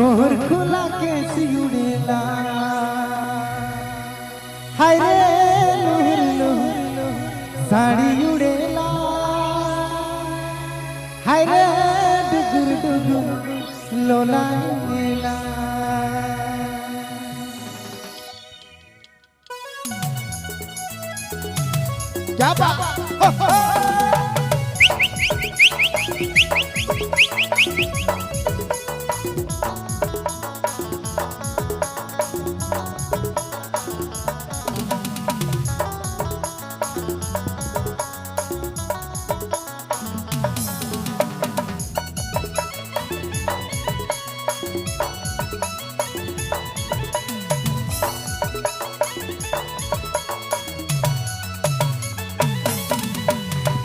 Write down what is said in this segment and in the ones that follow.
तोहर खुला कैसी उड़ेला हाय रे लुहुर लुहुर साड़ी उड़ेला हाय रे डुगुर डुगुर लोला उड़ेला। क्या बात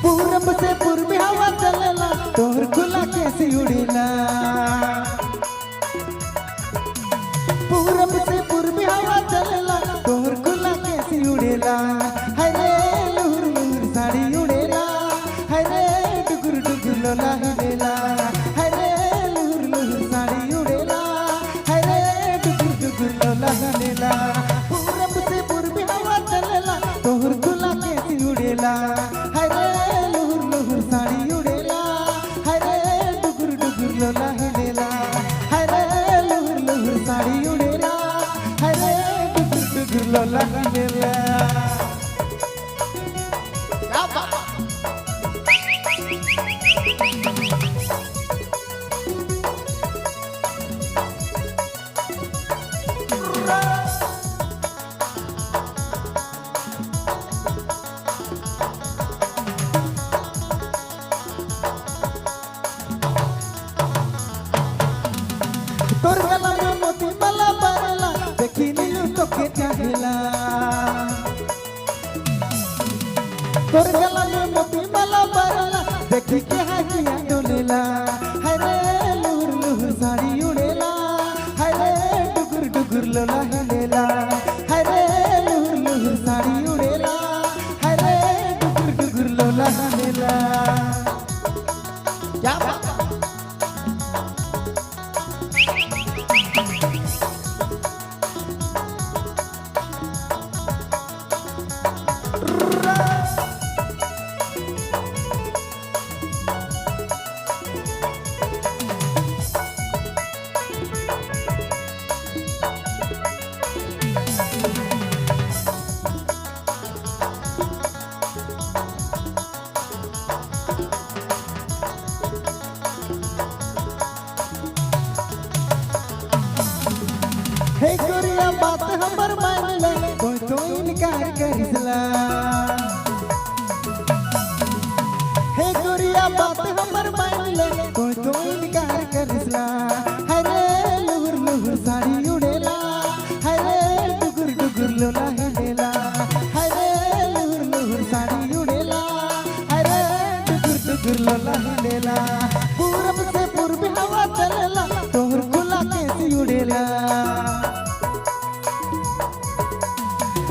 पूरब से पूर्वी हवा चलेला तोहर खुला कैसी उड़ेला पूरब से पूर्वी हवा चलेला तोहर खुला कैसी उड़ेला हाय रे लुहुर लुहुर साड़ी उड़ेला हाय रे डुगुर डुगुर लोला हिलेला हाय रे लुहुर लुहुर साड़ी उड़ेला हाय रे डुगुर डुगुर लोला हिलेला। पूरब से पूर्वी हवा चलेला तोहर खुला कैसी उड़ेला हाय रे साड़ी उड़ेला हाय रे डुगुर डुगुर लोला हिलेला हाय रे लुहुर लुहुर साड़ी उड़ेला हाय रे डुगुर डुगुर लोला हिलेला। तोर गला में मोती माला बारला देखी नीलू तो के चाहेला तोर गला में मोती माला बारला देखी के हाथिया डोलेला हाय रे लुहुर लुहुर साड़ी उड़ेला हाय रे डुगुर डुगुर लोला हिलेला हाय रे लुहुर लुहुर साड़ी उड़ेला हाय रे डुगुर डुगुर लोला हिलेला। क्या बात हे गोरिया बात हमर मान ले कोई तो इनकार करिसला हे गोरिया बात हमर मान ले कोई तो इनकार करिसला हाय रे लुहुर लुहुर साड़ी उड़ेला हाय रे डुगुर डुगुर लोला हिलेला हाय रे लुहुर लुहुर साड़ी उड़ेला हाय रे डुगुर डुगुर लोला हिलेला। पूरब से पूर्वी हवा चलेला तोहर खुला कैसी उड़ेला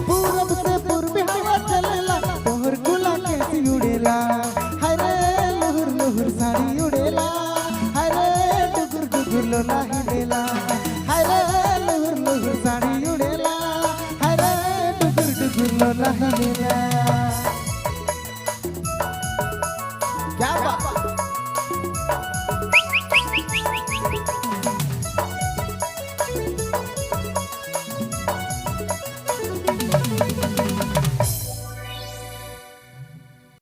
पूरब से पूर्वी हवा चलेला तोहर खुला कैसी उड़ेला हाय रे लुहुर लुहुर साड़ी उड़ेला हाय रे डुगुर डुगुर लोला हिलेला हाय रे लुहुर लुहुर साड़ी उड़ेला हाय रे डुगुर डुगुर लोला हिलेला। क्या बात